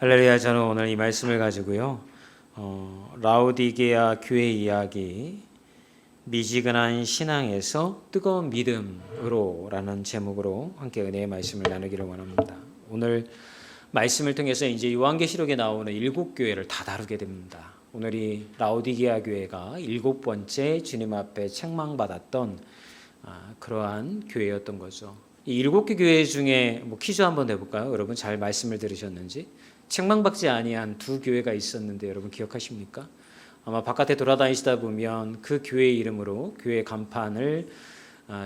할렐루야. 저는 오늘 이 말씀을 가지고요, 라오디게아 교회 이야기, 미지근한 신앙에서 뜨거운 믿음으로 라는 제목으로 함께 은혜의 말씀을 나누기를 원합니다. 오늘 말씀을 통해서 이제 요한계시록에 나오는 7교회를 다 다루게 됩니다. 오늘이 라오디게아 교회가 7번째 주님 앞에 책망받았던 그러한 교회였던 거죠. 이 7개 교회 중에 퀴즈 한번 내볼까요? 여러분 잘 말씀을 들으셨는지. 책망받지 아니한 2교회가 있었는데 여러분 기억하십니까? 아마 바깥에 돌아다니시다 보면 그 교회 이름으로 교회 간판을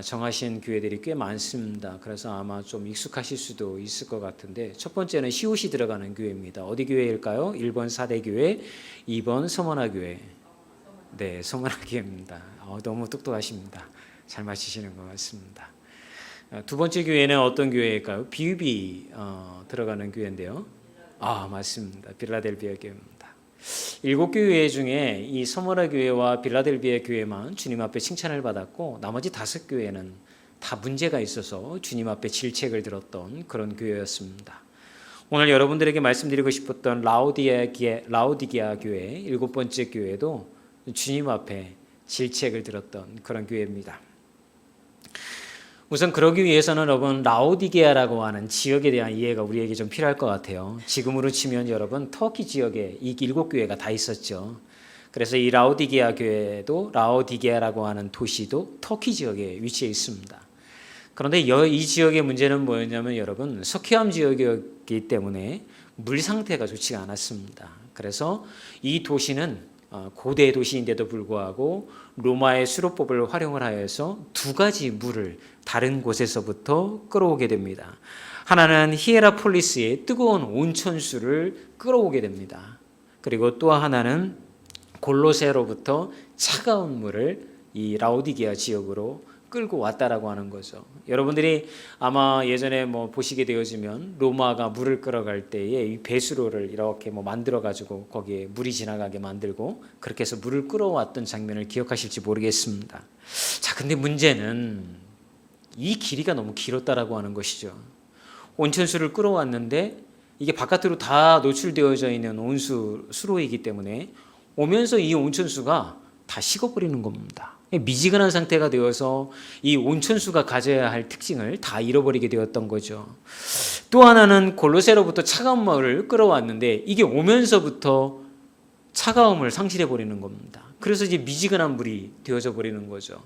정하신 교회들이 꽤 많습니다. 그래서 아마 좀 익숙하실 수도 있을 것 같은데, 첫 번째는 시옷이 들어가는 교회입니다. 어디 교회일까요? 1번 사대교회, 2번 서머나교회. 네, 서머나교회입니다. 너무 똑똑하십니다. 잘 맞히시는 것 같습니다. 두 번째 교회는 어떤 교회일까요? 비읍이 들어가는 교회인데요. 맞습니다. 빌라델비아 교회입니다. 7교회 중에 이 서머나 교회와 빌라델비아 교회만 주님 앞에 칭찬을 받았고, 나머지 5교회는 다 문제가 있어서 주님 앞에 질책을 들었던 그런 교회였습니다. 오늘 여러분들에게 말씀드리고 싶었던 라오디게아 교회 7번째 교회도 주님 앞에 질책을 들었던 그런 교회입니다. 우선 그러기 위해서는 여러분 라오디게아라고 하는 지역에 대한 이해가 우리에게 좀 필요할 것 같아요. 지금으로 치면 여러분 터키 지역에 이 7교회가 다 있었죠. 그래서 이 라오디게아 교회도 라오디게아라고 하는 도시도 터키 지역에 위치해 있습니다. 그런데 이 지역의 문제는 뭐였냐면 여러분 석회암 지역이었기 때문에 물 상태가 좋지가 않았습니다. 그래서 이 도시는 고대 도시인데도 불구하고 로마의 수로법을 활용을 하여서 2가지 물을 다른 곳에서부터 끌어오게 됩니다. 하나는 히에라폴리스의 뜨거운 온천수를 끌어오게 됩니다. 그리고 또 하나는 골로새로부터 차가운 물을 이 라오디게아 지역으로 끌고 왔다라고 하는 거죠. 여러분들이 아마 예전에 보시게 되어지면 로마가 물을 끌어갈 때에 이 배수로를 이렇게 만들어 가지고 거기에 물이 지나가게 만들고 그렇게 해서 물을 끌어왔던 장면을 기억하실지 모르겠습니다. 자, 근데 문제는 이 길이가 너무 길었다라고 하는 것이죠. 온천수를 끌어왔는데 이게 바깥으로 다 노출되어져 있는 온수 수로이기 때문에 오면서 이 온천수가 다 식어버리는 겁니다. 미지근한 상태가 되어서 이 온천수가 가져야 할 특징을 다 잃어버리게 되었던 거죠. 또 하나는 골로새로부터 차가운 물을 끌어왔는데 이게 오면서부터 차가움을 상실해 버리는 겁니다. 그래서 이제 미지근한 물이 되어져 버리는 거죠.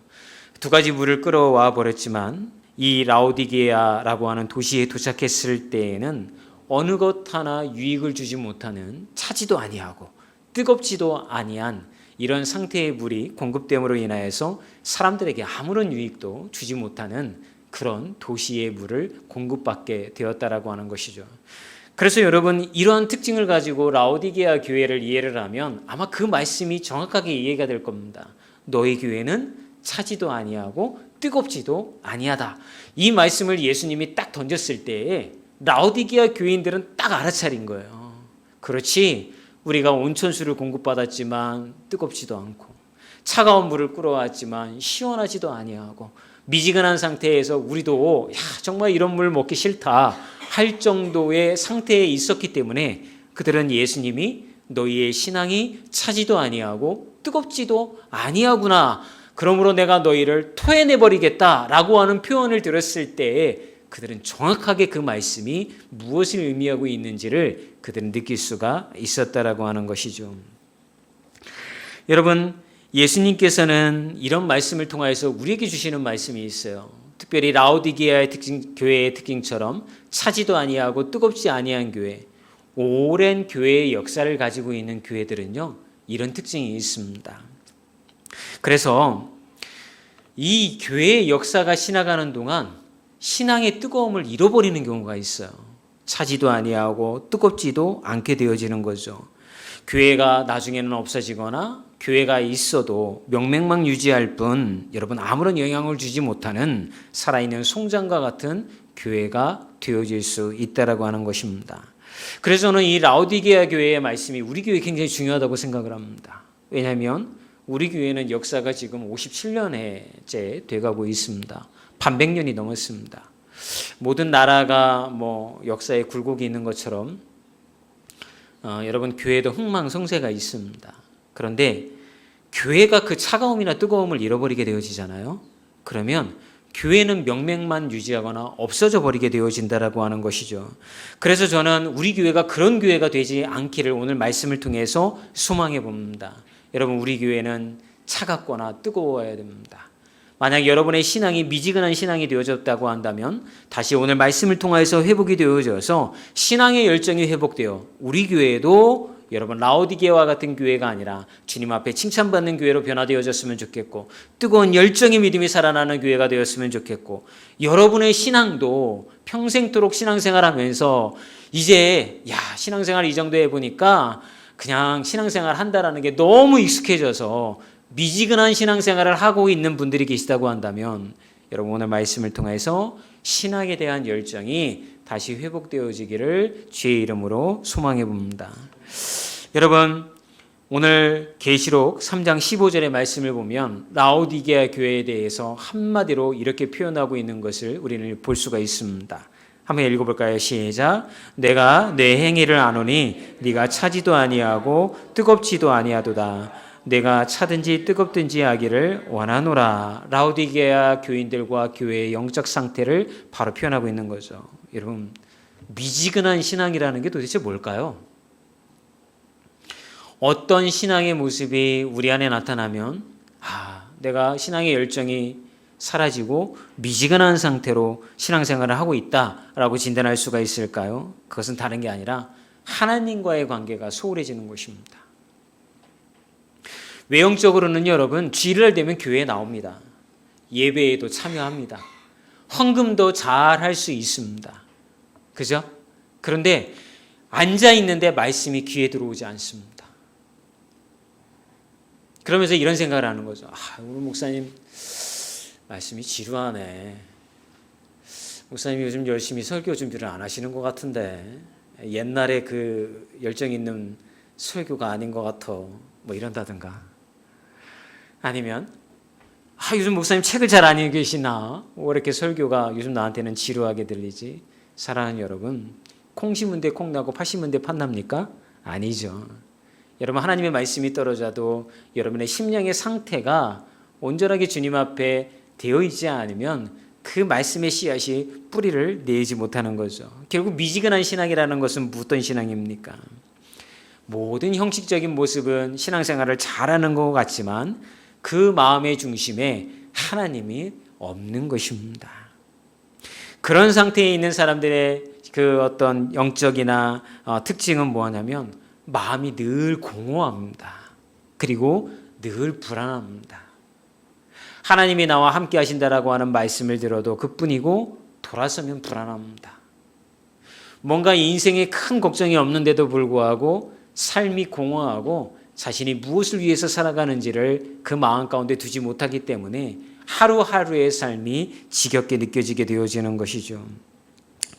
2가지 물을 끌어와 버렸지만 이 라오디게아라고 하는 도시에 도착했을 때에는 어느 것 하나 유익을 주지 못하는, 차지도 아니하고 뜨겁지도 아니한 이런 상태의 물이 공급됨으로 인하여서 사람들에게 아무런 유익도 주지 못하는 그런 도시의 물을 공급받게 되었다라고 하는 것이죠. 그래서 여러분 이러한 특징을 가지고 라오디게아 교회를 이해를 하면 아마 그 말씀이 정확하게 이해가 될 겁니다. 너희 교회는 차지도 아니하고 뜨겁지도 아니하다. 이 말씀을 예수님이 딱 던졌을 때에 라오디게아 교인들은 딱 알아차린 거예요. 그렇지, 우리가 온천수를 공급받았지만 뜨겁지도 않고 차가운 물을 끌어왔지만 시원하지도 아니하고 미지근한 상태에서 우리도 정말 이런 물 먹기 싫다 할 정도의 상태에 있었기 때문에 그들은 예수님이 너희의 신앙이 차지도 아니하고 뜨겁지도 아니하구나, 그러므로 내가 너희를 토해내버리겠다라고 하는 표현을 들었을 때에 그들은 정확하게 그 말씀이 무엇을 의미하고 있는지를 그들은 느낄 수가 있었다라고 하는 것이죠. 여러분, 예수님께서는 이런 말씀을 통하여서 우리에게 주시는 말씀이 있어요. 특별히 라오디게아의 교회의 특징처럼 차지도 아니하고 뜨겁지 아니한 교회, 오랜 교회의 역사를 가지고 있는 교회들은요, 이런 특징이 있습니다. 그래서 이 교회의 역사가 지나가는 동안 신앙의 뜨거움을 잃어버리는 경우가 있어요. 차지도 아니하고 뜨겁지도 않게 되어지는 거죠. 교회가 나중에는 없어지거나 교회가 있어도 명맥만 유지할 뿐 여러분 아무런 영향을 주지 못하는 살아있는 송장과 같은 교회가 되어질 수 있다라고 하는 것입니다. 그래서 저는 이 라오디게아 교회의 말씀이 우리 교회에 굉장히 중요하다고 생각을 합니다. 왜냐하면 우리 교회는 역사가 지금 57년째 돼가고 있습니다. 100년이 넘었습니다. 모든 나라가 역사에 굴곡이 있는 것처럼 여러분 교회도 흥망성쇠가 있습니다. 그런데 교회가 그 차가움이나 뜨거움을 잃어버리게 되어지잖아요. 그러면 교회는 명맥만 유지하거나 없어져 버리게 되어진다라고 하는 것이죠. 그래서 저는 우리 교회가 그런 교회가 되지 않기를 오늘 말씀을 통해서 소망해 봅니다. 여러분 우리 교회는 차갑거나 뜨거워야 됩니다. 만약 여러분의 신앙이 미지근한 신앙이 되어졌다고 한다면 다시 오늘 말씀을 통해서 회복이 되어져서 신앙의 열정이 회복되어 우리 교회도 여러분 라오디게아와 같은 교회가 아니라 주님 앞에 칭찬받는 교회로 변화되어졌으면 좋겠고 뜨거운 열정의 믿음이 살아나는 교회가 되었으면 좋겠고 여러분의 신앙도 평생토록 신앙생활하면서 이제 신앙생활 이 정도 해보니까 그냥 신앙생활 한다라는 게 너무 익숙해져서 미지근한 신앙생활을 하고 있는 분들이 계시다고 한다면 여러분 오늘 말씀을 통해서 신앙에 대한 열정이 다시 회복되어지기를 주의 이름으로 소망해 봅니다. 여러분 오늘 계시록 3장 15절의 말씀을 보면 라오디게아 교회에 대해서 한마디로 이렇게 표현하고 있는 것을 우리는 볼 수가 있습니다. 한번 읽어볼까요? 시작. 내가 내 행위를 아노니 네가 차지도 아니하고 뜨겁지도 아니하도다. 내가 차든지 뜨겁든지 하기를 원하노라. 라오디게아 교인들과 교회의 영적 상태를 바로 표현하고 있는 거죠. 여러분 미지근한 신앙이라는 게 도대체 뭘까요? 어떤 신앙의 모습이 우리 안에 나타나면 내가 신앙의 열정이 사라지고 미지근한 상태로 신앙생활을 하고 있다라고 진단할 수가 있을까요? 그것은 다른 게 아니라 하나님과의 관계가 소홀해지는 것입니다. 외형적으로는 여러분 주일날 되면 교회에 나옵니다. 예배에도 참여합니다. 헌금도 잘 할 수 있습니다. 그죠? 그런데 앉아 있는데 말씀이 귀에 들어오지 않습니다. 그러면서 이런 생각을 하는 거죠. 우리 목사님 말씀이 지루하네. 목사님이 요즘 열심히 설교 준비를 안 하시는 것 같은데 옛날에 그 열정 있는 설교가 아닌 것 같아. 뭐 이런다든가. 아니면 요즘 목사님 책을 잘 안 읽으시나? 왜 이렇게 설교가 요즘 나한테는 지루하게 들리지? 사랑하는 여러분, 콩 심은 데 콩 나고 팥 심은 데 팥 납니까? 아니죠. 여러분 하나님의 말씀이 떨어져도 여러분의 심령의 상태가 온전하게 주님 앞에 되어 있지 않으면 그 말씀의 씨앗이 뿌리를 내지 못하는 거죠. 결국 미지근한 신앙이라는 것은 어떤 신앙입니까? 모든 형식적인 모습은 신앙생활을 잘하는 것 같지만 그 마음의 중심에 하나님이 없는 것입니다. 그런 상태에 있는 사람들의 그 어떤 영적이나 특징은 뭐냐면 마음이 늘 공허합니다. 그리고 늘 불안합니다. 하나님이 나와 함께 하신다라고 하는 말씀을 들어도 그뿐이고 돌아서면 불안합니다. 뭔가 인생에 큰 걱정이 없는데도 불구하고 삶이 공허하고 자신이 무엇을 위해서 살아가는지를 그 마음 가운데 두지 못하기 때문에 하루하루의 삶이 지겹게 느껴지게 되어지는 것이죠.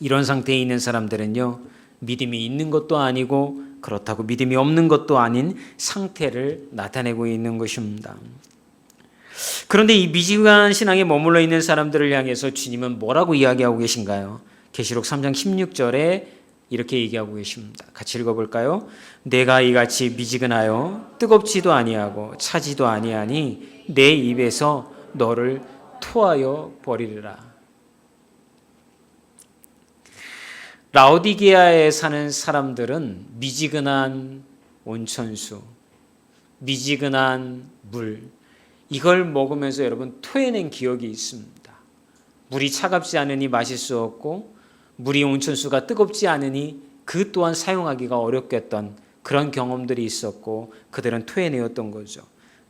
이런 상태에 있는 사람들은요, 믿음이 있는 것도 아니고 그렇다고 믿음이 없는 것도 아닌 상태를 나타내고 있는 것입니다. 그런데 이 미지근한 신앙에 머물러 있는 사람들을 향해서 주님은 뭐라고 이야기하고 계신가요? 계시록 3장 16절에 이렇게 얘기하고 계십니다. 같이 읽어볼까요? 내가 이같이 미지근하여 뜨겁지도 아니하고 차지도 아니하니 내 입에서 너를 토하여 버리리라. 라오디게아에 사는 사람들은 미지근한 온천수, 미지근한 물, 이걸 먹으면서 여러분 토해낸 기억이 있습니다. 물이 차갑지 않으니 마실 수 없고 물이 온천수가 뜨겁지 않으니 그 또한 사용하기가 어렵겠던 그런 경험들이 있었고 그들은 토해내었던 거죠.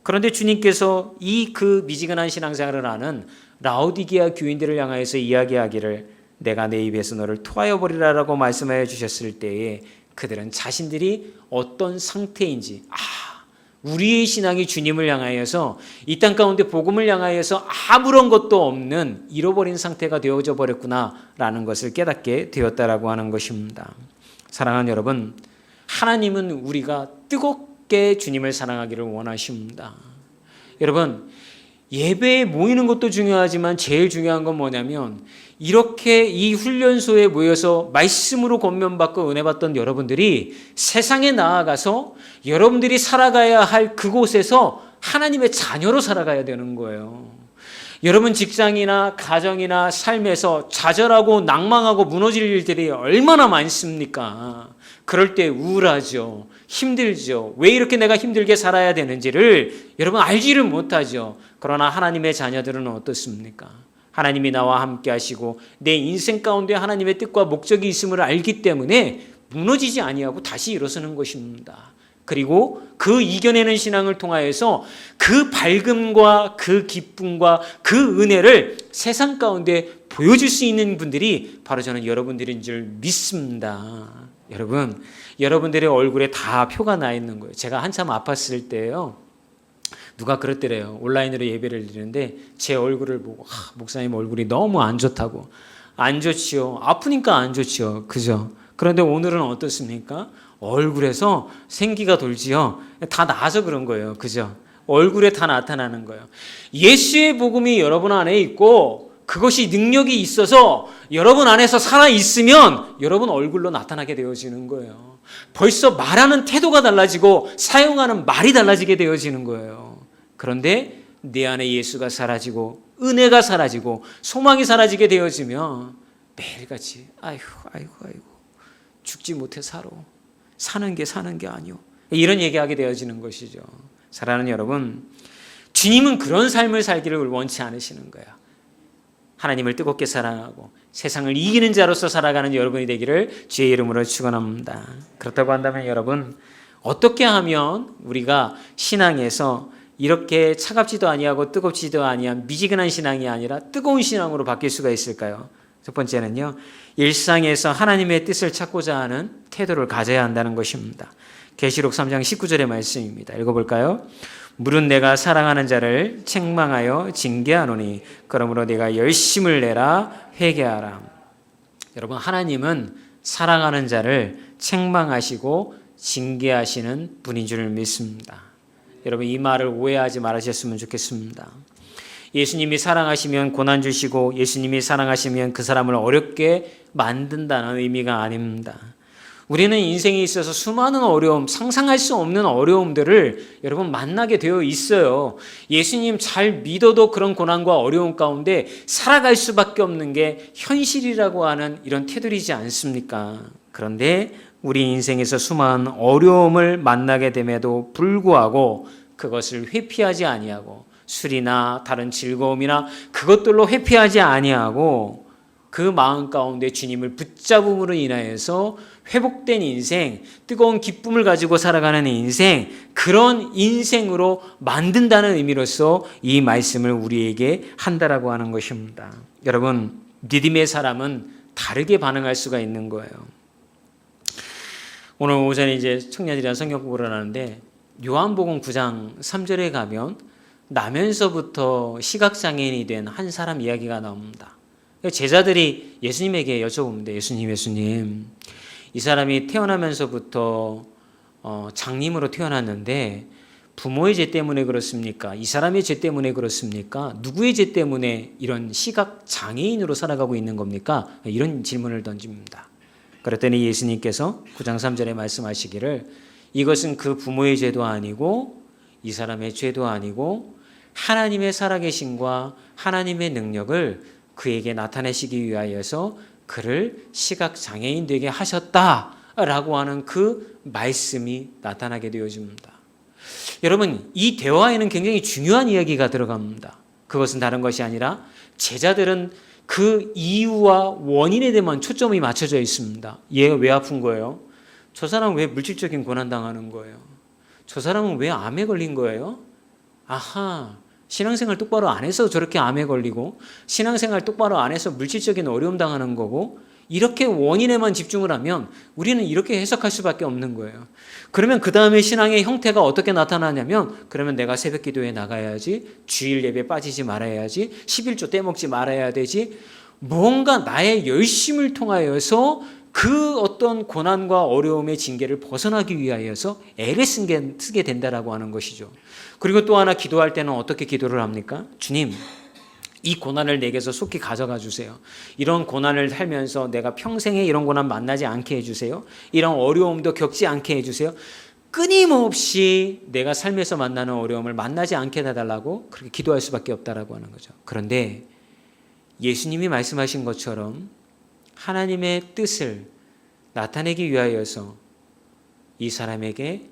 그런데 주님께서 이 그 미지근한 신앙생활을 하는 라오디게아 교인들을 향하여서 이야기하기를 내가 내 입에서 너를 토하여 버리라라고 말씀하여 주셨을 때에 그들은 자신들이 어떤 상태인지 우리의 신앙이 주님을 향하여서 이 땅 가운데 복음을 향하여서 아무런 것도 없는 잃어버린 상태가 되어져 버렸구나라는 것을 깨닫게 되었다라고 하는 것입니다. 사랑하는 여러분, 하나님은 우리가 뜨겁게 주님을 사랑하기를 원하십니다. 여러분, 예배에 모이는 것도 중요하지만 제일 중요한 건 뭐냐면 이렇게 이 훈련소에 모여서 말씀으로 권면받고 은혜받던 여러분들이 세상에 나아가서 여러분들이 살아가야 할 그곳에서 하나님의 자녀로 살아가야 되는 거예요. 여러분 직장이나 가정이나 삶에서 좌절하고 낭망하고 무너질 일들이 얼마나 많습니까? 그럴 때 우울하죠. 힘들죠. 왜 이렇게 내가 힘들게 살아야 되는지를 여러분 알지를 못하죠. 그러나 하나님의 자녀들은 어떻습니까? 하나님이 나와 함께 하시고 내 인생 가운데 하나님의 뜻과 목적이 있음을 알기 때문에 무너지지 아니하고 다시 일어서는 것입니다. 그리고 그 이겨내는 신앙을 통하여서 그 밝음과 그 기쁨과 그 은혜를 세상 가운데 보여줄 수 있는 분들이 바로 저는 여러분들인 줄 믿습니다. 여러분, 여러분들의 얼굴에 다 표가 나 있는 거예요. 제가 한참 아팠을 때요. 누가 그랬더래요. 온라인으로 예배를 드리는데 제 얼굴을 보고 목사님 얼굴이 너무 안 좋다고. 안 좋지요. 아프니까 안 좋지요. 그죠? 그런데 오늘은 어떻습니까? 얼굴에서 생기가 돌지요. 다 나아서 그런 거예요. 그죠? 얼굴에 다 나타나는 거예요. 예수의 복음이 여러분 안에 있고 그것이 능력이 있어서 여러분 안에서 살아있으면 여러분 얼굴로 나타나게 되어지는 거예요. 벌써 말하는 태도가 달라지고 사용하는 말이 달라지게 되어지는 거예요. 그런데 내 안에 예수가 사라지고 은혜가 사라지고 소망이 사라지게 되어지면 매일같이 아이고 죽지 못해 사는 게 아니오. 이런 얘기하게 되어지는 것이죠. 사랑하는 여러분, 주님은 그런 삶을 살기를 원치 않으시는 거예요. 하나님을 뜨겁게 사랑하고 세상을 이기는 자로서 살아가는 여러분이 되기를 주의 이름으로 축원합니다. 그렇다고 한다면 여러분, 어떻게 하면 우리가 신앙에서 이렇게 차갑지도 아니하고 뜨겁지도 아니한 미지근한 신앙이 아니라 뜨거운 신앙으로 바뀔 수가 있을까요? 첫 번째는요, 일상에서 하나님의 뜻을 찾고자 하는 태도를 가져야 한다는 것입니다. 계시록 3장 19절의 말씀입니다. 읽어볼까요? 물은 내가 사랑하는 자를 책망하여 징계하노니 그러므로 내가 열심을 내라 회개하라. 여러분, 하나님은 사랑하는 자를 책망하시고 징계하시는 분인 줄 믿습니다. 여러분, 이 말을 오해하지 말으셨으면 좋겠습니다. 예수님이 사랑하시면 고난 주시고 예수님이 사랑하시면 그 사람을 어렵게 만든다는 의미가 아닙니다. 우리는 인생에 있어서 수많은 어려움, 상상할 수 없는 어려움들을 여러분 만나게 되어 있어요. 예수님 잘 믿어도 그런 고난과 어려움 가운데 살아갈 수밖에 없는 게 현실이라고 하는 이런 태도이지 않습니까? 그런데 우리 인생에서 수많은 어려움을 만나게 됨에도 불구하고 그것을 회피하지 아니하고 술이나 다른 즐거움이나 그것들로 회피하지 아니하고 그 마음 가운데 주님을 붙잡음으로 인하여서 회복된 인생, 뜨거운 기쁨을 가지고 살아가는 인생, 그런 인생으로 만든다는 의미로서 이 말씀을 우리에게 한다라고 하는 것입니다. 여러분, 믿음의 사람은 다르게 반응할 수가 있는 거예요. 오늘 오전에 이제 청년들이랑 성경 공부를 하는데 요한복음 9장 3절에 가면 나면서부터 시각장애인이 된 한 사람 이야기가 나옵니다. 제자들이 예수님에게 여쭤봅니다. 예수님, 이 사람이 태어나면서부터 장님으로 태어났는데 부모의 죄 때문에 그렇습니까? 이 사람의 죄 때문에 그렇습니까? 누구의 죄 때문에 이런 시각장애인으로 살아가고 있는 겁니까? 이런 질문을 던집니다. 그랬더니 예수님께서 9장 3절에 말씀하시기를 이것은 그 부모의 죄도 아니고 이 사람의 죄도 아니고 하나님의 살아계심과 하나님의 능력을 그에게 나타내시기 위하여서 그를 시각장애인 되게 하셨다라고 하는 그 말씀이 나타나게 되어집니다. 여러분, 이 대화에는 굉장히 중요한 이야기가 들어갑니다. 그것은 다른 것이 아니라 제자들은 그 이유와 원인에 대해만 초점이 맞춰져 있습니다. 얘가 왜 아픈 거예요? 저 사람은 왜 물질적인 고난당하는 거예요? 저 사람은 왜 암에 걸린 거예요? 아하, 신앙생활 똑바로 안 해서 저렇게 암에 걸리고 신앙생활 똑바로 안 해서 물질적인 어려움 당하는 거고, 이렇게 원인에만 집중을 하면 우리는 이렇게 해석할 수밖에 없는 거예요. 그러면 그 다음에 신앙의 형태가 어떻게 나타나냐면, 그러면 내가 새벽 기도에 나가야지, 주일 예배 빠지지 말아야지, 11조 떼먹지 말아야 되지, 뭔가 나의 열심을 통하여서 그 어떤 고난과 어려움의 징계를 벗어나기 위하여서 애를 쓰게 된다라고 하는 것이죠. 그리고 또 하나, 기도할 때는 어떻게 기도를 합니까? 주님, 이 고난을 내게서 속히 가져가 주세요. 이런 고난을 살면서 내가 평생에 이런 고난 만나지 않게 해주세요. 이런 어려움도 겪지 않게 해주세요. 끊임없이 내가 삶에서 만나는 어려움을 만나지 않게 해달라고 그렇게 기도할 수밖에 없다라고 하는 거죠. 그런데 예수님이 말씀하신 것처럼 하나님의 뜻을 나타내기 위하여서 이 사람에게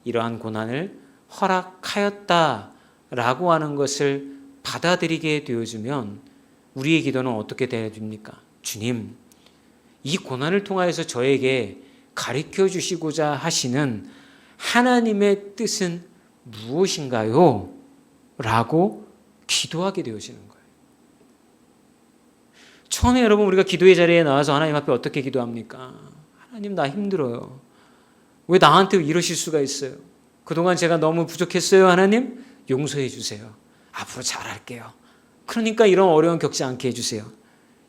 이러한 고난을 허락하였다라고 하는 것을 받아들이게 되어주면 우리의 기도는 어떻게 되어집니까? 주님, 이 고난을 통하여서 저에게 가르쳐 주시고자 하시는 하나님의 뜻은 무엇인가요? 라고 기도하게 되어지는 거예요. 처음에 여러분 우리가 기도의 자리에 나와서 하나님 앞에 어떻게 기도합니까? 하나님 나 힘들어요. 왜 나한테 이러실 수가 있어요? 그동안 제가 너무 부족했어요. 하나님 용서해 주세요. 앞으로 잘할게요. 그러니까 이런 어려움 겪지 않게 해주세요.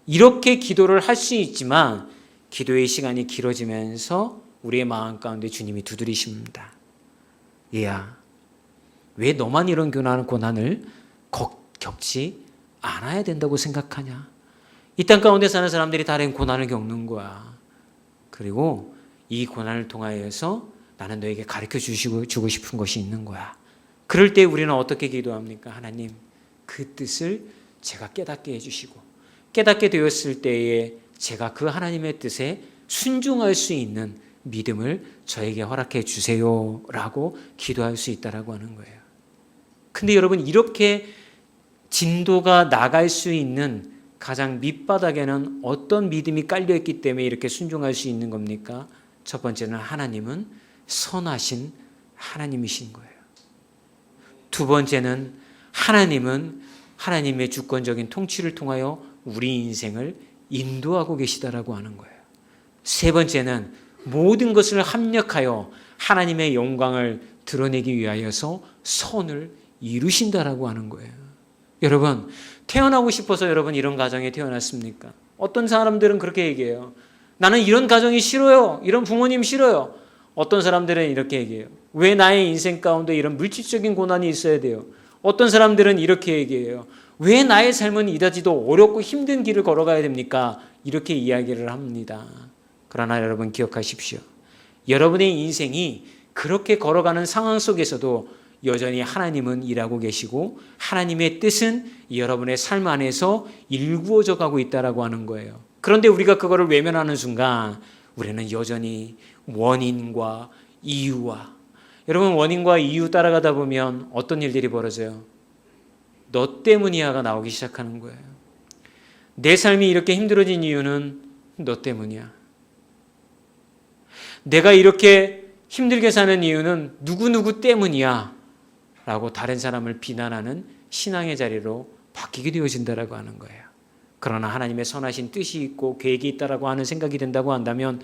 이렇게 기도를 할 수 있지만 기도의 시간이 길어지면서 우리의 마음 가운데 주님이 두드리십니다. 얘야, 왜 너만 이런 고난을 겪지 않아야 된다고 생각하냐? 이 땅 가운데 사는 사람들이 다른 고난을 겪는 거야. 그리고 이 고난을 통하여서 나는 너에게 가르쳐 주고 싶은 것이 있는 거야. 그럴 때 우리는 어떻게 기도합니까? 하나님, 그 뜻을 제가 깨닫게 해주시고 깨닫게 되었을 때에 제가 그 하나님의 뜻에 순종할 수 있는 믿음을 저에게 허락해 주세요 라고 기도할 수 있다라고 하는 거예요. 근데 여러분 이렇게 진도가 나갈 수 있는 가장 밑바닥에는 어떤 믿음이 깔려있기 때문에 이렇게 순종할 수 있는 겁니까? 첫 번째는 하나님은 선하신 하나님이신 거예요. 두 번째는 하나님은 하나님의 주권적인 통치를 통하여 우리 인생을 인도하고 계시다라고 하는 거예요. 세 번째는 모든 것을 합력하여 하나님의 영광을 드러내기 위하여서 선을 이루신다라고 하는 거예요. 여러분, 태어나고 싶어서 여러분 이런 가정에 태어났습니까? 어떤 사람들은 그렇게 얘기해요. 나는 이런 가정이 싫어요. 이런 부모님 싫어요. 어떤 사람들은 이렇게 얘기해요. 왜 나의 인생 가운데 이런 물질적인 고난이 있어야 돼요? 어떤 사람들은 이렇게 얘기해요. 왜 나의 삶은 이다지도 어렵고 힘든 길을 걸어가야 됩니까? 이렇게 이야기를 합니다. 그러나 여러분 기억하십시오. 여러분의 인생이 그렇게 걸어가는 상황 속에서도 여전히 하나님은 일하고 계시고 하나님의 뜻은 여러분의 삶 안에서 일구어져 가고 있다라고 하는 거예요. 그런데 우리가 그거를 외면하는 순간 우리는 여전히 원인과 이유와 여러분 원인과 이유 따라가다 보면 어떤 일들이 벌어져요? 너 때문이야가 나오기 시작하는 거예요. 내 삶이 이렇게 힘들어진 이유는 너 때문이야. 내가 이렇게 힘들게 사는 이유는 누구누구 때문이야 라고 다른 사람을 비난하는 신앙의 자리로 바뀌게 되어진다라고 하는 거예요. 그러나 하나님의 선하신 뜻이 있고 계획이 있다라고 하는 생각이 된다고 한다면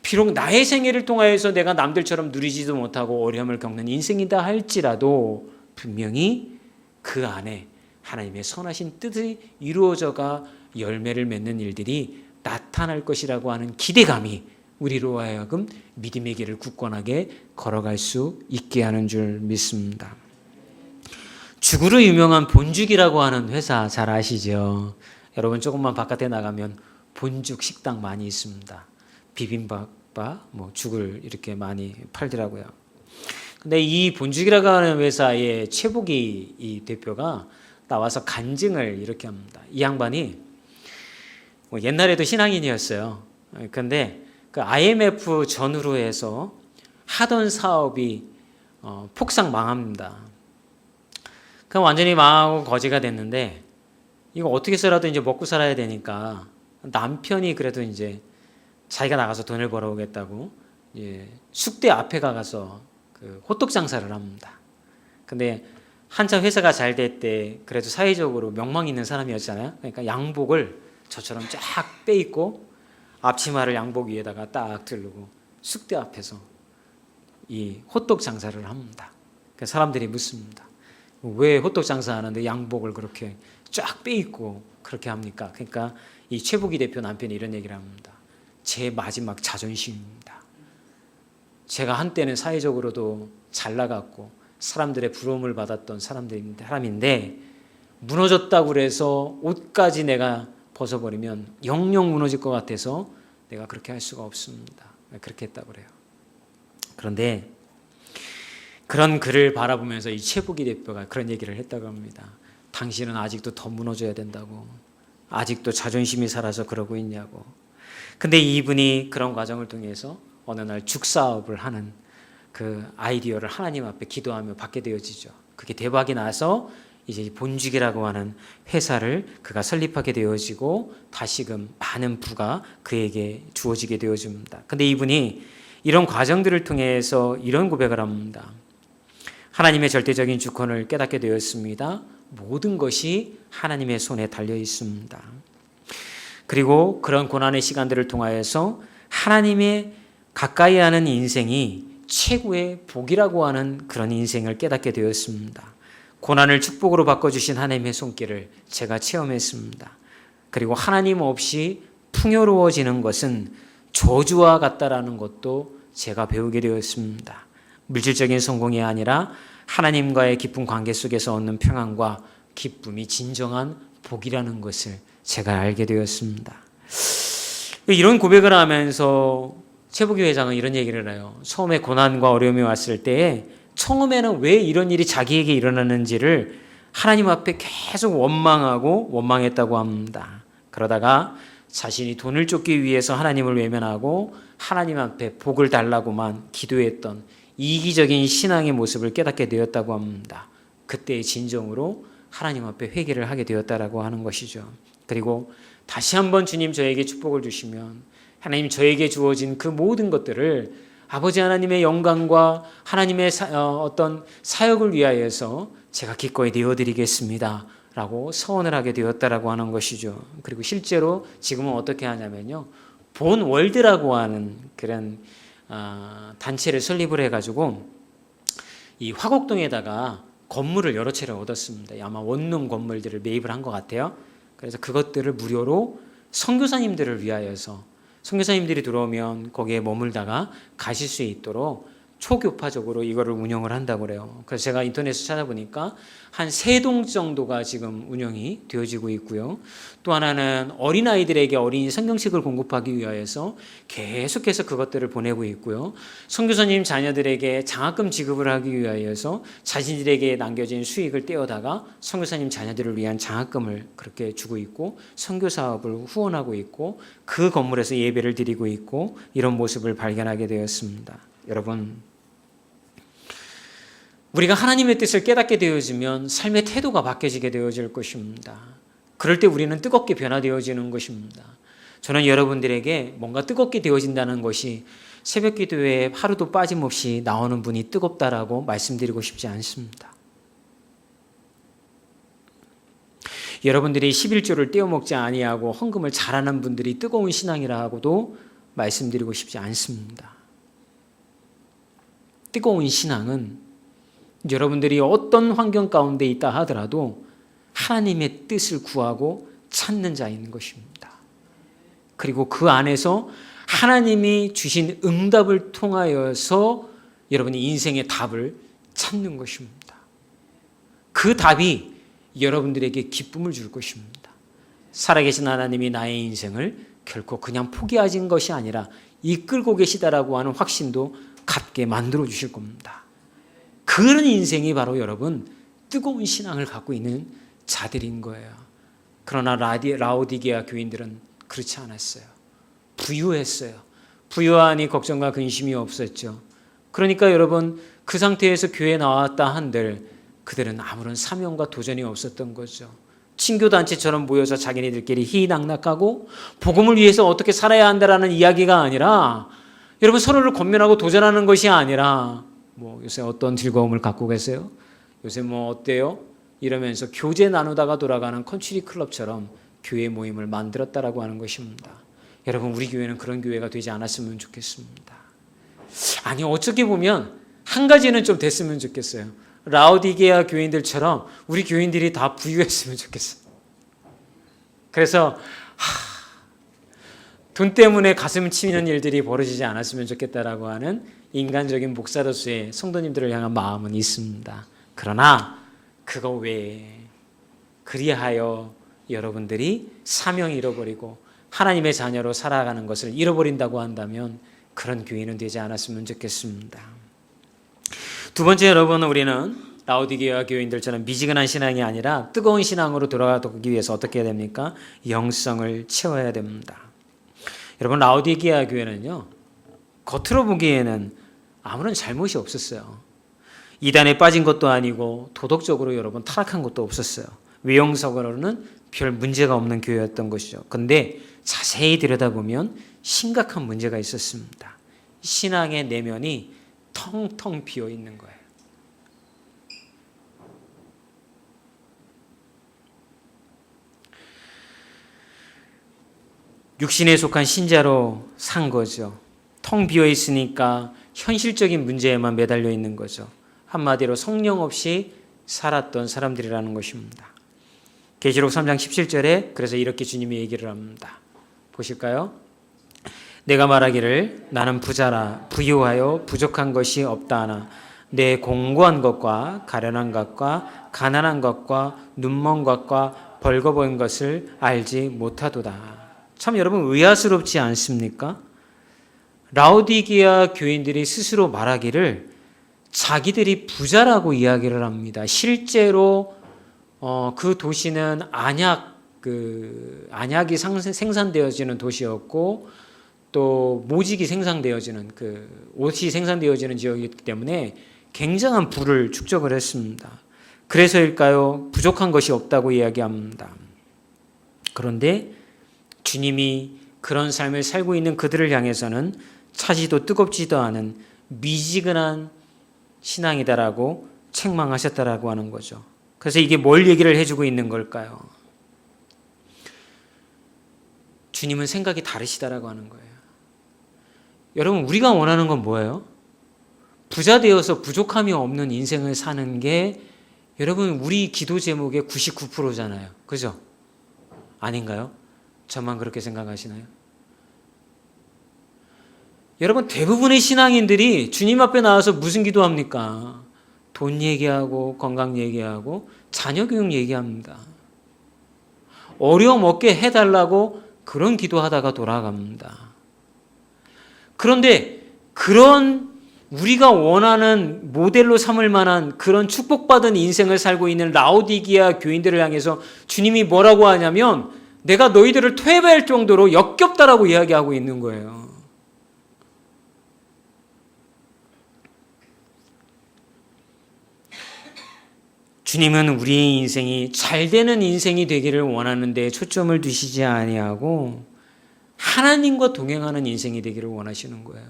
비록 나의 생애를 통하여서 내가 남들처럼 누리지도 못하고 어려움을 겪는 인생이다 할지라도 분명히 그 안에 하나님의 선하신 뜻이 이루어져가 열매를 맺는 일들이 나타날 것이라고 하는 기대감이 우리로 하여금 믿음의 길을 굳건하게 걸어갈 수 있게 하는 줄 믿습니다. 죽으로 유명한 본죽이라고 하는 회사 잘 아시죠? 여러분 조금만 바깥에 나가면 본죽 식당 많이 있습니다. 비빔밥과 죽을 이렇게 많이 팔더라고요. 근데 이 본죽이라고 하는 회사의 최복이 이 대표가 나와서 간증을 이렇게 합니다. 이 양반이 옛날에도 신앙인이었어요. 근데 그 IMF 전후로 해서 하던 사업이 폭삭 망합니다. 그럼 완전히 망하고 거지가 됐는데 이거 어떻게 해서라도 이제 먹고 살아야 되니까 남편이 그래도 이제 자기가 나가서 돈을 벌어오겠다고 숙대 앞에 가서 그 호떡 장사를 합니다. 근데 한참 회사가 잘 될 때 그래도 사회적으로 명망 있는 사람이었잖아요. 그러니까 양복을 저처럼 쫙 빼입고 앞치마를 양복 위에다가 딱 두르고 숙대 앞에서 이 호떡 장사를 합니다. 그래서 사람들이 묻습니다. 왜 호떡 장사하는데 양복을 그렇게 쫙 빼입고 그렇게 합니까? 그러니까 이 최복희 대표 남편이 이런 얘기를 합니다. 제 마지막 자존심입니다. 제가 한때는 사회적으로도 잘 나갔고 사람들의 부러움을 받았던 사람인데 무너졌다고 그래서 옷까지 내가 벗어버리면 영영 무너질 것 같아서 내가 그렇게 할 수가 없습니다. 그렇게 했다고 그래요. 그런데 그런 그를 바라보면서 이 최부기 대표가 그런 얘기를 했다고 합니다. 당신은 아직도 더 무너져야 된다고. 아직도 자존심이 살아서 그러고 있냐고. 근데 이분이 그런 과정을 통해서 어느 날 죽사업을 하는 그 아이디어를 하나님 앞에 기도하며 받게 되어지죠. 그게 대박이 나서 이제 본죽이라고 하는 회사를 그가 설립하게 되어지고 다시금 많은 부가 그에게 주어지게 되어집니다. 근데 이분이 이런 과정들을 통해서 이런 고백을 합니다. 하나님의 절대적인 주권을 깨닫게 되었습니다. 모든 것이 하나님의 손에 달려 있습니다. 그리고 그런 고난의 시간들을 통하여서 하나님의 가까이 하는 인생이 최고의 복이라고 하는 그런 인생을 깨닫게 되었습니다. 고난을 축복으로 바꿔주신 하나님의 손길을 제가 체험했습니다. 그리고 하나님 없이 풍요로워지는 것은 저주와 같다라는 것도 제가 배우게 되었습니다. 물질적인 성공이 아니라 하나님과의 깊은 관계 속에서 얻는 평안과 기쁨이 진정한 복이라는 것을 제가 알게 되었습니다. 이런 고백을 하면서 최부기 회장은 이런 얘기를 해요. 처음에 고난과 어려움이 왔을 때에 처음에는 왜 이런 일이 자기에게 일어나는지를 하나님 앞에 계속 원망했다고 합니다. 그러다가 자신이 돈을 쫓기 위해서 하나님을 외면하고 하나님 앞에 복을 달라고만 기도했던 이기적인 신앙의 모습을 깨닫게 되었다고 합니다. 그때의 진정으로 하나님 앞에 회개를 하게 되었다라고 하는 것이죠. 그리고 다시 한번 주님 저에게 축복을 주시면 하나님 저에게 주어진 그 모든 것들을 아버지 하나님의 영광과 하나님의 어떤 사역을 위하여서 제가 기꺼이 내어드리겠습니다 라고 서원을 하게 되었다라고 하는 것이죠. 그리고 실제로 지금은 어떻게 하냐면요, 본월드라고 하는 그런 단체를 설립을 해가지고 이 화곡동에다가 건물을 여러 채를 얻었습니다. 아마 원룸 건물들을 매입을 한 것 같아요. 그래서 그것들을 무료로 선교사님들을 위하여서 선교사님들이 들어오면 거기에 머물다가 가실 수 있도록 초교파적으로 이거를 운영을 한다고 그래요. 그래서 제가 인터넷에서 찾아보니까 한 3동 정도가 지금 운영이 되어지고 있고요. 또 하나는 어린아이들에게 어린이 성경책을 공급하기 위하여서 계속해서 그것들을 보내고 있고요. 선교사님 자녀들에게 장학금 지급을 하기 위하여서 자신들에게 남겨진 수익을 떼어다가 선교사님 자녀들을 위한 장학금을 그렇게 주고 있고 선교 사업을 후원하고 있고 그 건물에서 예배를 드리고 있고 이런 모습을 발견하게 되었습니다. 여러분, 우리가 하나님의 뜻을 깨닫게 되어지면 삶의 태도가 바뀌어지게 되어질 것입니다. 그럴 때 우리는 뜨겁게 변화되어지는 것입니다. 저는 여러분들에게 뭔가 뜨겁게 되어진다는 것이 새벽 기도에 하루도 빠짐없이 나오는 분이 뜨겁다라고 말씀드리고 싶지 않습니다. 여러분들이 11조를 떼어먹지 아니하고 헌금을 잘하는 분들이 뜨거운 신앙이라고도 말씀드리고 싶지 않습니다. 뜨거운 신앙은 여러분들이 어떤 환경 가운데 있다 하더라도 하나님의 뜻을 구하고 찾는 자인 것입니다. 그리고 그 안에서 하나님이 주신 응답을 통하여서 여러분이 인생의 답을 찾는 것입니다. 그 답이 여러분들에게 기쁨을 줄 것입니다. 살아계신 하나님이 나의 인생을 결코 그냥 포기하신 것이 아니라 이끌고 계시다라고 하는 확신도 갖게 만들어 주실 겁니다. 그런 인생이 바로 여러분 뜨거운 신앙을 갖고 있는 자들인 거예요. 그러나 라오디게아 교인들은 그렇지 않았어요. 부유했어요. 부유하니 걱정과 근심이 없었죠. 그러니까 여러분 그 상태에서 교회에 나왔다 한들 그들은 아무런 사명과 도전이 없었던 거죠. 친교단체처럼 모여서 자기네들끼리 희희낙낙하고 복음을 위해서 어떻게 살아야 한다라는 이야기가 아니라 여러분 서로를 권면하고 도전하는 것이 아니라 요새 어떤 즐거움을 갖고 계세요? 요새 어때요? 이러면서 교제 나누다가 돌아가는 컨트리 클럽처럼 교회 모임을 만들었다라고 하는 것입니다. 여러분 우리 교회는 그런 교회가 되지 않았으면 좋겠습니다. 아니 어떻게 보면 한 가지는 좀 됐으면 좋겠어요. 라오디게아 교인들처럼 우리 교인들이 다 부유했으면 좋겠어요. 그래서 돈 때문에 가슴 치는 일들이 벌어지지 않았으면 좋겠다라고 하는 인간적인 목사로서의 성도님들을 향한 마음은 있습니다. 그러나 그거 외에 그리하여 여러분들이 사명 잃어버리고 하나님의 자녀로 살아가는 것을 잃어버린다고 한다면 그런 교회는 되지 않았으면 좋겠습니다. 두 번째, 여러분, 우리는 라오디게아 교인들처럼 미지근한 신앙이 아니라 뜨거운 신앙으로 돌아가기 위해서 어떻게 해야 됩니까? 영성을 채워야 됩니다. 여러분, 라오디게아 교회는요, 겉으로 보기에는 아무런 잘못이 없었어요. 이단에 빠진 것도 아니고 도덕적으로 여러분 타락한 것도 없었어요. 외형적으로는 별 문제가 없는 교회였던 것이죠. 그런데 자세히 들여다보면 심각한 문제가 있었습니다. 신앙의 내면이 텅텅 비어 있는 거예요. 육신에 속한 신자로 산 거죠. 텅 비어 있으니까 현실적인 문제에만 매달려 있는 거죠. 한마디로 성령 없이 살았던 사람들이라는 것입니다. 계시록 3장 17절에 그래서 이렇게 주님이 얘기를 합니다. 보실까요? 내가 말하기를 나는 부자라 부유하여 부족한 것이 없다 하나 내 공고한 것과 가련한 것과 가난한 것과 눈먼 것과 벌거벗은 것을 알지 못하도다. 참 여러분 의아스럽지 않습니까? 라오디게아 교인들이 스스로 말하기를 자기들이 부자라고 이야기를 합니다. 실제로 그 도시는 안약이 생산되어지는 도시였고 또 모직이 생산되어지는 옷이 생산되어지는 지역이기 때문에 굉장한 부를 축적을 했습니다. 그래서일까요? 부족한 것이 없다고 이야기합니다. 그런데 주님이 그런 삶을 살고 있는 그들을 향해서는 차지도 뜨겁지도 않은 미지근한 신앙이다라고 책망하셨다라고 하는 거죠. 그래서 이게 뭘 얘기를 해주고 있는 걸까요? 주님은 생각이 다르시다라고 하는 거예요. 여러분, 우리가 원하는 건 뭐예요? 부자 되어서 부족함이 없는 인생을 사는 게 여러분 우리 기도 제목의 99%잖아요. 그죠? 아닌가요? 저만 그렇게 생각하시나요? 여러분, 대부분의 신앙인들이 주님 앞에 나와서 무슨 기도합니까? 돈 얘기하고 건강 얘기하고 자녀 교육 얘기합니다. 어려움 없게 해달라고 그런 기도하다가 돌아갑니다. 그런데 그런 우리가 원하는 모델로 삼을 만한 그런 축복받은 인생을 살고 있는 라오디게아 교인들을 향해서 주님이 뭐라고 하냐면 내가 너희들을 퇴배할 정도로 역겹다라고 이야기하고 있는 거예요. 주님은 우리의 인생이 잘 되는 인생이 되기를 원하는데 초점을 두시지 아니하고 하나님과 동행하는 인생이 되기를 원하시는 거예요.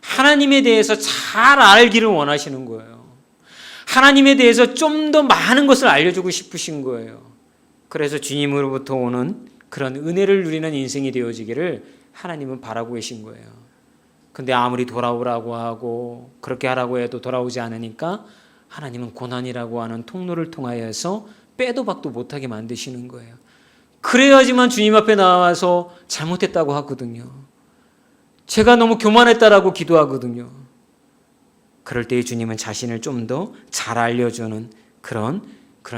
하나님에 대해서 잘 알기를 원하시는 거예요. 하나님에 대해서 좀 더 많은 것을 알려주고 싶으신 거예요. 그래서 주님으로부터 오는 그런 은혜를 누리는 인생이 되어지기를 하나님은 바라고 계신 거예요. 근데 아무리 돌아오라고 하고 그렇게 하라고 해도 돌아오지 않으니까 하나님은 고난이라고 하는 통로를 통하여서 빼도 박도 못하게 만드시는 거예요. 그래야지만 주님 앞에 나와서 잘못했다고 하거든요. 제가 너무 교만했다라고 기도하거든요. 그럴 때 주님은 자신을 좀 더 잘 알려주는 그런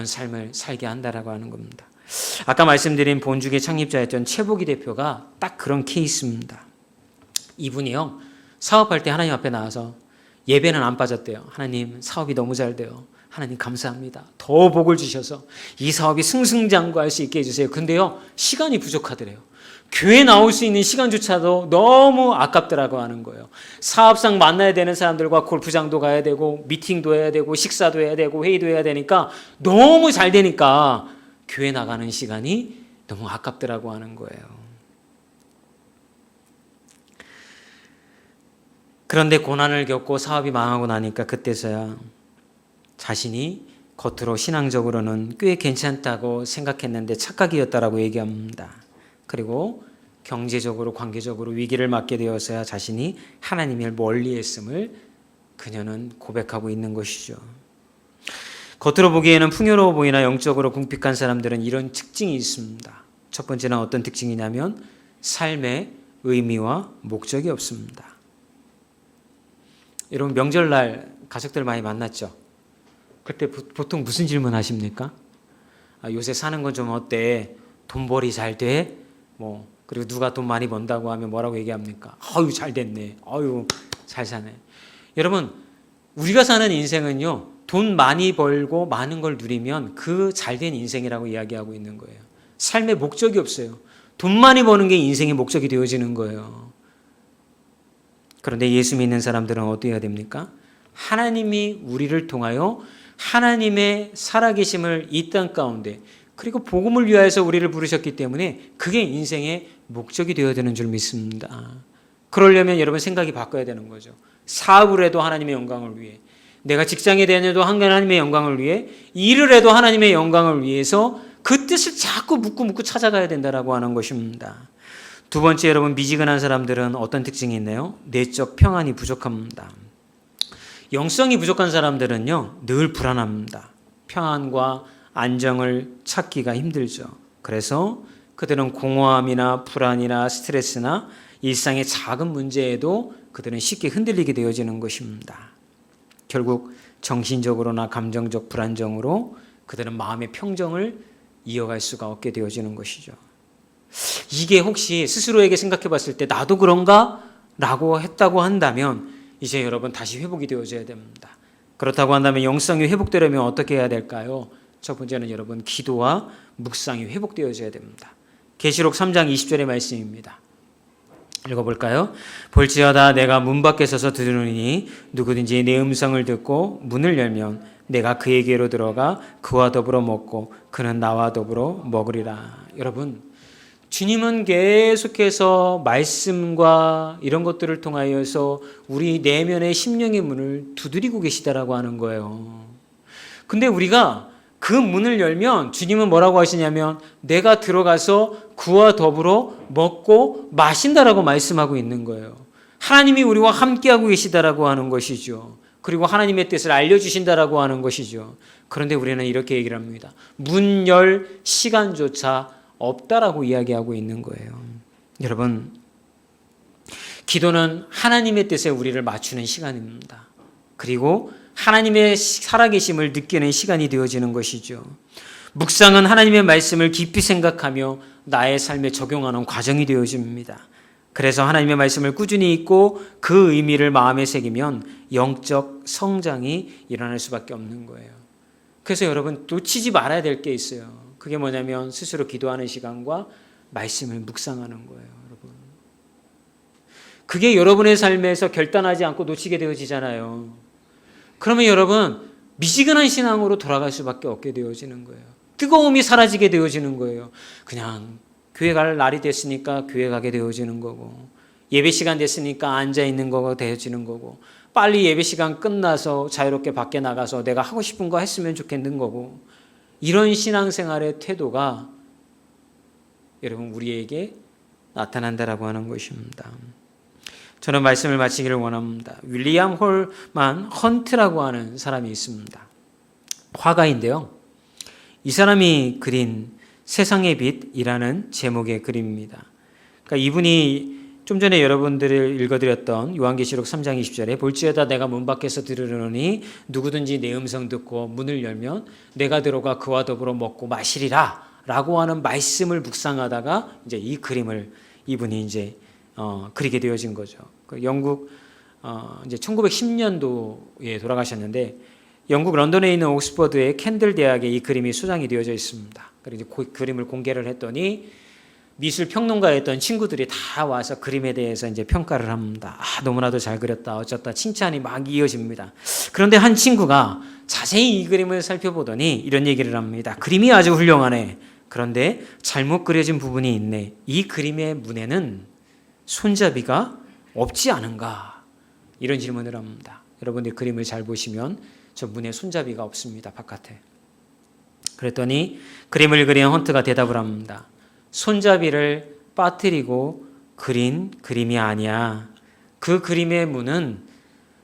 삶을 살게 한다라고 하는 겁니다. 아까 말씀드린 본죽의 창립자였던 최복희 대표가 딱 그런 케이스입니다. 이분이요, 사업할 때 하나님 앞에 나와서 예배는 안 빠졌대요. 하나님, 사업이 너무 잘 돼요. 하나님 감사합니다. 더 복을 주셔서 이 사업이 승승장구할 수 있게 해주세요. 근데요, 시간이 부족하더래요. 교회 나올 수 있는 시간조차도 너무 아깝더라고 하는 거예요. 사업상 만나야 되는 사람들과 골프장도 가야 되고 미팅도 해야 되고 식사도 해야 되고 회의도 해야 되니까 너무 잘 되니까 교회 나가는 시간이 너무 아깝더라고 하는 거예요. 그런데 고난을 겪고 사업이 망하고 나니까 그때서야 자신이 겉으로 신앙적으로는 꽤 괜찮다고 생각했는데 착각이었다라고 얘기합니다. 그리고 경제적으로 관계적으로 위기를 맞게 되어서야 자신이 하나님을 멀리했음을 그녀는 고백하고 있는 것이죠. 겉으로 보기에는 풍요로워 보이나 영적으로 궁핍한 사람들은 이런 특징이 있습니다. 첫 번째는 어떤 특징이냐면 삶의 의미와 목적이 없습니다. 여러분, 명절날 가족들 많이 만났죠? 그때 보통 무슨 질문 하십니까? 요새 사는 건 좀 어때? 돈벌이 잘 돼? 그리고 누가 돈 많이 번다고 하면 뭐라고 얘기합니까? 아유, 잘 됐네. 아유, 잘 사네. 여러분, 우리가 사는 인생은요, 돈 많이 벌고 많은 걸 누리면 그 잘된 인생이라고 이야기하고 있는 거예요. 삶의 목적이 없어요. 돈 많이 버는 게 인생의 목적이 되어지는 거예요. 그런데 예수 믿는 사람들은 어떻게 해야 됩니까? 하나님이 우리를 통하여 하나님의 살아계심을 이 땅 가운데, 그리고 복음을 위하여서 우리를 부르셨기 때문에 그게 인생의 목적이 되어야 되는 줄 믿습니다. 그러려면 여러분 생각이 바꿔야 되는 거죠. 사업을 해도 하나님의 영광을 위해, 내가 직장에 다녀도 하나님의 영광을 위해, 일을 해도 하나님의 영광을 위해서 그 뜻을 자꾸 묻고 찾아가야 된다라고 하는 것입니다. 두 번째, 여러분, 미지근한 사람들은 어떤 특징이 있나요? 내적 평안이 부족합니다. 영성이 부족한 사람들은요, 늘 불안합니다. 평안과 안정을 찾기가 힘들죠. 그래서 그들은 공허함이나 불안이나 스트레스나 일상의 작은 문제에도 그들은 쉽게 흔들리게 되어지는 것입니다. 결국 정신적으로나 감정적 불안정으로 그들은 마음의 평정을 이어갈 수가 없게 되어지는 것이죠. 이게 혹시 스스로에게 생각해 봤을 때 나도 그런가? 라고 했다고 한다면 이제 여러분 다시 회복이 되어져야 됩니다. 그렇다고 한다면 영성이 회복되려면 어떻게 해야 될까요? 첫 번째는 여러분 기도와 묵상이 회복되어져야 됩니다. 계시록 3장 20절의 말씀입니다. 읽어볼까요? 볼지어다 내가 문 밖에 서서 들으니 누구든지 내 음성을 듣고 문을 열면 내가 그에게로 들어가 그와 더불어 먹고 그는 나와 더불어 먹으리라. 여러분, 주님은 계속해서 말씀과 이런 것들을 통하여서 우리 내면의 심령의 문을 두드리고 계시다라고 하는 거예요. 근데 우리가 그 문을 열면 주님은 뭐라고 하시냐면 내가 들어가서 그와 더불어 먹고 마신다라고 말씀하고 있는 거예요. 하나님이 우리와 함께하고 계시다라고 하는 것이죠. 그리고 하나님의 뜻을 알려주신다라고 하는 것이죠. 그런데 우리는 이렇게 얘기를 합니다. 문 열 시간조차 없다라고 이야기하고 있는 거예요. 여러분, 기도는 하나님의 뜻에 우리를 맞추는 시간입니다. 그리고 하나님의 살아계심을 느끼는 시간이 되어지는 것이죠. 묵상은 하나님의 말씀을 깊이 생각하며 나의 삶에 적용하는 과정이 되어집니다. 그래서 하나님의 말씀을 꾸준히 읽고 그 의미를 마음에 새기면 영적 성장이 일어날 수밖에 없는 거예요. 그래서 여러분 놓치지 말아야 될 게 있어요. 그게 뭐냐면 스스로 기도하는 시간과 말씀을 묵상하는 거예요. 여러분, 그게 여러분의 삶에서 결단하지 않고 놓치게 되어지잖아요. 그러면 여러분 미지근한 신앙으로 돌아갈 수밖에 없게 되어지는 거예요. 뜨거움이 사라지게 되어지는 거예요. 그냥 교회 갈 날이 됐으니까 교회 가게 되어지는 거고, 예배 시간 됐으니까 앉아 있는 거가 되어지는 거고, 빨리 예배 시간 끝나서 자유롭게 밖에 나가서 내가 하고 싶은 거 했으면 좋겠는 거고, 이런 신앙생활의 태도가 여러분 우리에게 나타난다라고 하는 것입니다. 저는 말씀을 마치기를 원합니다. 윌리엄 홀만 헌트라고 하는 사람이 있습니다. 화가인데요. 이 사람이 그린 세상의 빛이라는 제목의 그림입니다. 그러니까 이분이 좀 전에 여러분들을 읽어드렸던 요한계시록 3장 20절에 볼지어다 내가 문 밖에서 들으려니 누구든지 내 음성 듣고 문을 열면 내가 들어가 그와 더불어 먹고 마시리라 라고 하는 말씀을 묵상하다가 이제 이 그림을 이분이 이제 그리게 되어진 거죠. 영국 이제 1910년도에 돌아가셨는데 영국 런던에 있는 옥스퍼드의 캔들 대학에 이 그림이 소장이 되어져 있습니다. 그리고 이제 그 그림을 공개를 했더니 미술 평론가였던 친구들이 다 와서 그림에 대해서 이제 평가를 합니다. 너무나도 잘 그렸다, 어쩌다 칭찬이 막 이어집니다. 그런데 한 친구가 자세히 이 그림을 살펴보더니 이런 얘기를 합니다. 그림이 아주 훌륭하네. 그런데 잘못 그려진 부분이 있네. 이 그림의 문에는 손잡이가 없지 않은가? 이런 질문을 합니다. 여러분들 그림을 잘 보시면 저 문에 손잡이가 없습니다. 바깥에. 그랬더니 그림을 그린 헌트가 대답을 합니다. 손잡이를 빠뜨리고 그린 그림이 아니야. 그 그림의 문은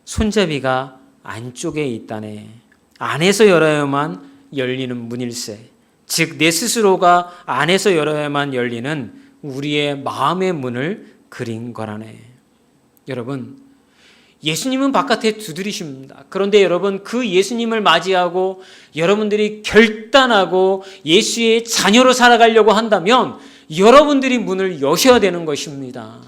손잡이가 안쪽에 있다네. 안에서 열어야만 열리는 문일세. 즉 내 스스로가 안에서 열어야만 열리는 우리의 마음의 문을 그린 거라네. 여러분, 예수님은 바깥에 두드리십니다. 그런데 여러분, 그 예수님을 맞이하고 여러분들이 결단하고 예수의 자녀로 살아가려고 한다면 여러분들이 문을 여셔야 되는 것입니다.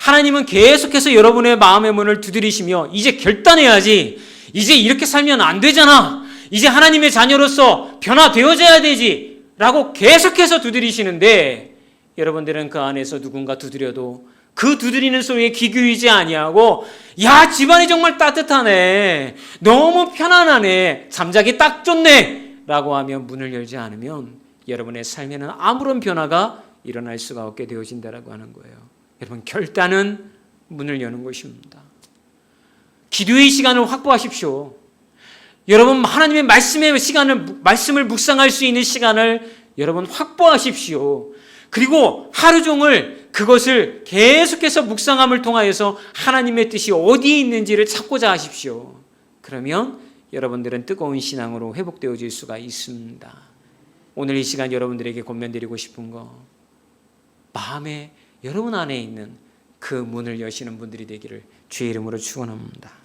하나님은 계속해서 여러분의 마음의 문을 두드리시며 이제 결단해야지, 이제 이렇게 살면 안 되잖아, 이제 하나님의 자녀로서 변화되어져야 되지 라고 계속해서 두드리시는데, 여러분들은 그 안에서 누군가 두드려도 그 두드리는 소리에 귀 기울이지 아니하고, 야, 집안이 정말 따뜻하네, 너무 편안하네, 잠자기 딱 좋네 라고 하며 문을 열지 않으면 여러분의 삶에는 아무런 변화가 일어날 수가 없게 되어진다라고 하는 거예요. 여러분, 결단은 문을 여는 것입니다. 기도의 시간을 확보하십시오. 여러분, 하나님의 말씀의 시간을, 말씀을 묵상할 수 있는 시간을 여러분 확보하십시오. 그리고 하루 종일 그것을 계속해서 묵상함을 통하여서 하나님의 뜻이 어디에 있는지를 찾고자 하십시오. 그러면 여러분들은 뜨거운 신앙으로 회복되어질 수가 있습니다. 오늘 이 시간 여러분들에게 권면드리고 싶은 거, 마음에 여러분 안에 있는 그 문을 여시는 분들이 되기를 주의 이름으로 축원합니다.